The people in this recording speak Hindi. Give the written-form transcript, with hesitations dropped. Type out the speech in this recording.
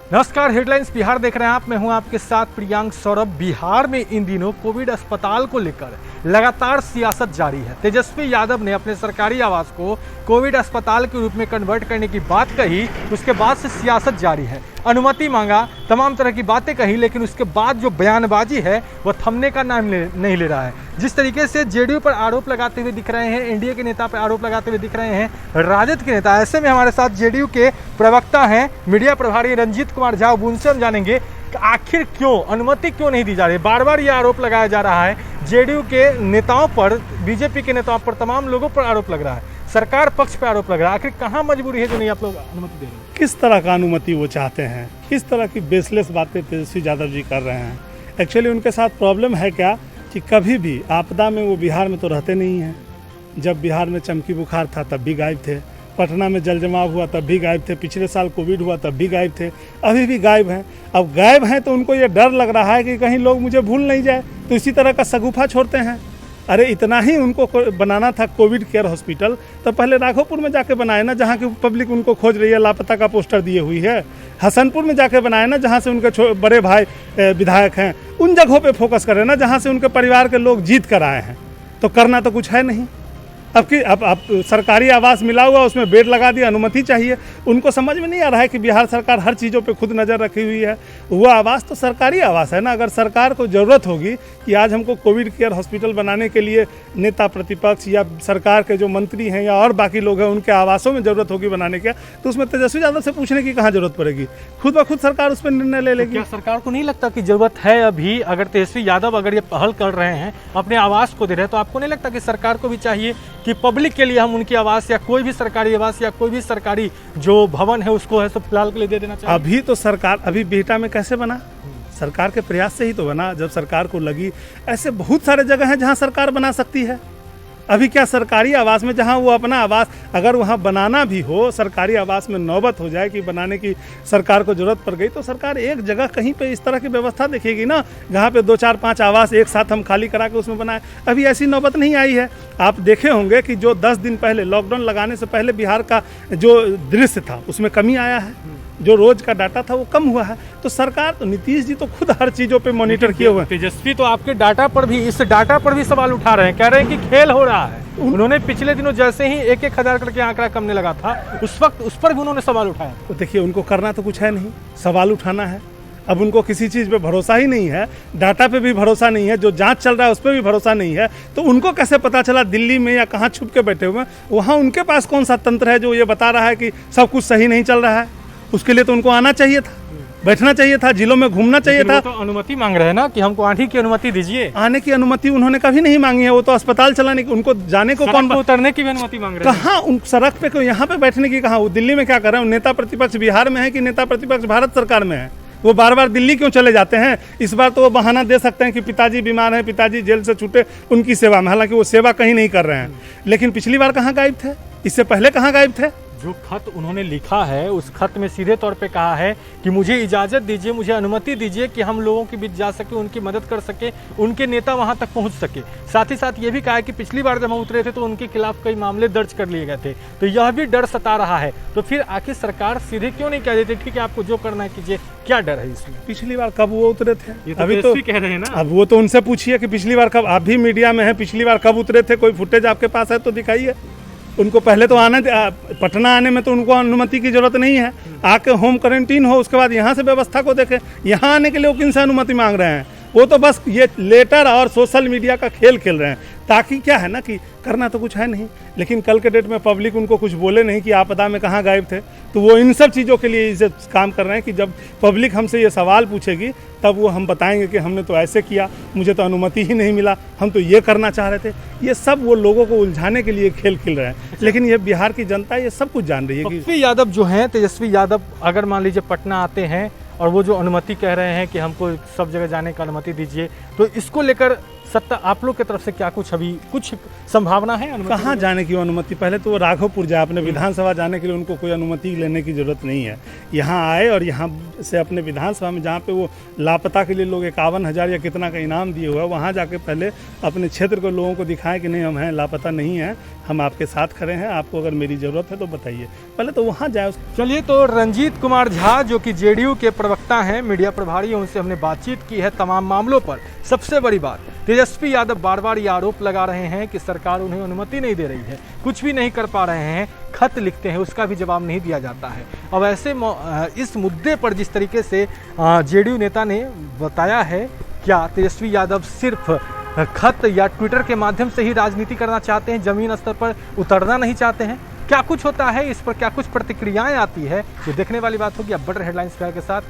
नमस्कार, हेडलाइंस बिहार देख रहे हैं आप। मैं हूं आपके साथ प्रियांक सौरभ। बिहार में इन दिनों कोविड अस्पताल को लेकर लगातार सियासत जारी है। तेजस्वी यादव ने अपने सरकारी आवास को कोविड अस्पताल के रूप में कन्वर्ट करने की बात कही, उसके बाद से सियासत जारी है। अनुमति मांगा, तमाम तरह की बातें कही, लेकिन उसके बाद जो बयानबाजी है वह थमने का नाम नहीं ले रहा है। जिस तरीके से जेडीयू पर आरोप लगाते हुए दिख रहे हैं, एनडीए के नेता पर आरोप लगाते हुए दिख रहे हैं राजद के नेता, ऐसे में हमारे साथ जेडीयू के प्रवक्ता हैं, मीडिया प्रभारी रंजीत कुमार झा, उनसे हम जानेंगे कि आखिर क्यों अनुमति क्यों नहीं दी जा रही। बार बार ये आरोप लगाया जा रहा है जेडीयू के नेताओं पर, बीजेपी के नेताओं पर, तमाम लोगों पर आरोप लग रहा है, सरकार पक्ष पर आरोप लग रहा है। आखिर कहाँ मजबूरी है जो नहीं आप लोग अनुमति दे रहे हैं? किस तरह का अनुमति वो चाहते हैं, किस तरह की बेसलेस बातें तेजस्वी यादव जी कर रहे हैं। एक्चुअली उनके साथ प्रॉब्लम है क्या कि कभी भी आपदा में वो बिहार में तो रहते नहीं हैं। जब बिहार में चमकी बुखार था तब भी गायब थे, पटना में जल जमाव हुआ तब भी गायब थे, पिछले साल कोविड हुआ तब भी गायब थे, अभी भी गायब हैं। अब गायब हैं तो उनको ये डर लग रहा है कि कहीं लोग मुझे भूल नहीं जाए, तो इसी तरह का शगुफा छोड़ते हैं। अरे इतना ही उनको बनाना था कोविड केयर हॉस्पिटल, तो पहले राघोपुर में जाके बनाए ना, जहाँ की पब्लिक उनको खोज रही है, लापता का पोस्टर दिए हुई है। हसनपुर में जाके बनाए ना, जहाँ से उनके बड़े भाई विधायक हैं। उन जगहों पे फोकस करें ना जहाँ से उनके परिवार के लोग जीत कर आए हैं। तो करना तो कुछ है नहीं। अब सरकारी आवास मिला हुआ, उसमें बेड लगा दिया, अनुमति चाहिए। उनको समझ में नहीं आ रहा है कि बिहार सरकार हर चीज़ों पे खुद नज़र रखी हुई है। वो आवास तो सरकारी आवास है ना। अगर सरकार को ज़रूरत होगी कि आज हमको कोविड केयर हॉस्पिटल बनाने के लिए नेता प्रतिपक्ष या सरकार के जो मंत्री हैं या और बाकी लोग हैं, उनके आवासों में ज़रूरत होगी बनाने के, तो उसमें तेजस्वी यादव से पूछने की कहाँ जरूरत पड़ेगी। खुद ब खुद सरकार उस पर निर्णय ले लेगी। क्या सरकार को नहीं लगता कि जरूरत है अभी? अगर तेजस्वी यादव अगर ये पहल कर रहे हैं, अपने आवास को दे रहे हैं, तो आपको नहीं लगता कि सरकार को भी चाहिए कि पब्लिक के लिए हम उनकी आवास या कोई भी सरकारी आवास या कोई भी सरकारी जो भवन है उसको है सब फिलहाल के लिए दे देना चाहिए? अभी तो सरकार, अभी बिहटा में कैसे बना? सरकार के प्रयास से ही तो बना। जब सरकार को लगी, ऐसे बहुत सारे जगह हैं जहां सरकार बना सकती है। अभी क्या सरकारी आवास में जहां वो अपना आवास अगर वहां बनाना भी हो, सरकारी आवास में नौबत हो जाए कि बनाने की सरकार को जरूरत पड़ गई, तो सरकार एक जगह कहीं पे इस तरह की व्यवस्था देखेगी ना, जहां पे 2, 4, 5 आवास एक साथ हम खाली करा के उसमें बनाए। अभी ऐसी नौबत नहीं आई है। आप देखे होंगे कि जो 10 दिन पहले लॉकडाउन लगाने से पहले बिहार का जो दृश्य था उसमें कमी आया है, जो रोज का डाटा था वो कम हुआ है। तो सरकार, तो नीतीश जी तो खुद हर चीजों पे मॉनिटर किए हुए हैं। तेजस्वी तो आपके डाटा पर भी, इस डाटा पर भी सवाल उठा रहे हैं, कह रहे हैं कि खेल हो रहा है। उन्होंने पिछले दिनों जैसे ही 1,000 करके आंकड़ा कमने लगा था, उस वक्त उस पर भी उन्होंने सवाल उठाया। तो देखिए, उनको करना तो कुछ है नहीं, सवाल उठाना है। अब उनको किसी चीज़ पे भरोसा ही नहीं है, डाटा पे भी भरोसा नहीं है, जो जांच चल रहा है उस पर भी भरोसा नहीं है। तो उनको कैसे पता चला दिल्ली में या कहाँ छुप के बैठे हुए हैं, वहाँ उनके पास कौन सा तंत्र है जो ये बता रहा है कि सब कुछ सही नहीं चल रहा है? उसके लिए तो उनको आना चाहिए था, बैठना चाहिए था, जिलों में घूमना चाहिए था। तो अनुमति मांग रहे हैं ना कि हमको आने की अनुमति दीजिए। आने की अनुमति उन्होंने कभी नहीं मांगी है। वो तो अस्पताल चलाने की, उनको जाने को कौन, उतरने की भी अनुमति मांग रहे हैं। कहाँ उन सड़क पे को, यहाँ पे बैठने की कहाँ? वो दिल्ली में क्या कर रहे हैं? नेता प्रतिपक्ष बिहार में है कि नेता प्रतिपक्ष भारत सरकार में है? वो बार बार दिल्ली क्यों चले जाते हैं? इस बार तो वो बहाना दे सकते हैं कि पिताजी बीमार हैं, पिताजी जेल से छूटे, उनकी सेवा में। हालांकि वो सेवा कहीं नहीं कर रहे हैं। लेकिन पिछली बार कहाँ गायब थे? इससे पहले कहाँ गायब थे? जो खत उन्होंने लिखा है, उस खत में सीधे तौर पे कहा है कि मुझे इजाजत दीजिए, मुझे अनुमति दीजिए कि हम लोगों के बीच जा सके, उनकी मदद कर सके, उनके नेता वहां तक पहुंच सके। साथ ही साथ ये भी कहा है कि पिछली बार जब हम उतरे थे तो उनके खिलाफ कई मामले दर्ज कर लिए गए थे। तो यह भी डर सता रहा है। तो फिर आखिर सरकार सीधे क्यों नहीं कह देती ठीक है आपको जो करना है कीजिए? क्या डर है इसमें? पिछली बार कब वो उतरे थे? अभी तो कह रहे हैं ना। अब वो तो उनसे पूछिए कि पिछली बार कब, आप भी मीडिया में है, पिछली बार कब उतरे थे? कोई फुटेज आपके पास है तो दिखाइए। उनको पहले तो पटना आने में तो उनको अनुमति की जरूरत नहीं है। आके होम क्वारंटीन हो, उसके बाद यहाँ से व्यवस्था को देखें। यहाँ आने के लिए वो किन से अनुमति मांग रहे हैं? वो तो बस ये लेटर और सोशल मीडिया का खेल खेल रहे हैं, ताकि क्या है ना कि करना तो कुछ है नहीं। लेकिन कल के डेट में पब्लिक उनको कुछ बोले नहीं कि आपदा में कहाँ गायब थे। तो वो इन सब चीज़ों के लिए इसे काम कर रहे हैं कि जब पब्लिक हमसे ये सवाल पूछेगी तब वो हम बताएंगे कि हमने तो ऐसे किया, मुझे तो अनुमति ही नहीं मिला, हम तो ये करना चाह रहे थे। ये सब वो लोगों को उलझाने के लिए खेल खेल रहे हैं। लेकिन ये बिहार की जनता ये सब कुछ जान रही है कि तेजस्वी यादव जो हैं, तेजस्वी यादव अगर मान लीजिए पटना आते हैं और वो जो अनुमति कह रहे हैं कि हमको सब जगह जाने का अनुमति दीजिए, तो इसको लेकर सत्ता आप लोग की तरफ से क्या कुछ अभी कुछ संभावना है अनुमति कहाँ जाने की अनुमति, पहले तो वो राघोपुर जाए, अपने विधानसभा जाने के लिए उनको कोई अनुमति लेने की जरूरत नहीं है। यहाँ आए और यहाँ से अपने विधानसभा में जहाँ पे वो लापता के लिए लोग 51,000 या कितना का इनाम दिए हुआ है, वहाँ जाके पहले अपने क्षेत्र के लोगों को दिखाएं कि नहीं हम हैं, लापता नहीं हैं, हम आपके साथ खड़े हैं, आपको अगर मेरी ज़रूरत है तो बताइए, पहले तो वहाँ जाए। चलिए, तो रंजीत कुमार झा जो कि जेडीयू के प्रवक्ता हैं, मीडिया प्रभारी हैं, उनसे हमने बातचीत की है तमाम मामलों पर। सबसे बड़ी बात, तेजस्वी यादव बार बार ये आरोप लगा रहे हैं कि सरकार उन्हें अनुमति नहीं दे रही है, कुछ भी नहीं कर पा रहे हैं, खत लिखते हैं उसका भी जवाब नहीं दिया जाता है। अब ऐसे इस मुद्दे पर जिस तरीके से जेडीयू नेता ने बताया है, क्या तेजस्वी यादव सिर्फ खत या ट्विटर के माध्यम से ही राजनीति करना चाहते हैं, जमीन स्तर पर उतरना नहीं चाहते हैं? क्या कुछ होता है, इस पर क्या कुछ प्रतिक्रियाएं आती है, ये देखने वाली बात होगी। अब बड़े हेडलाइंस के साथ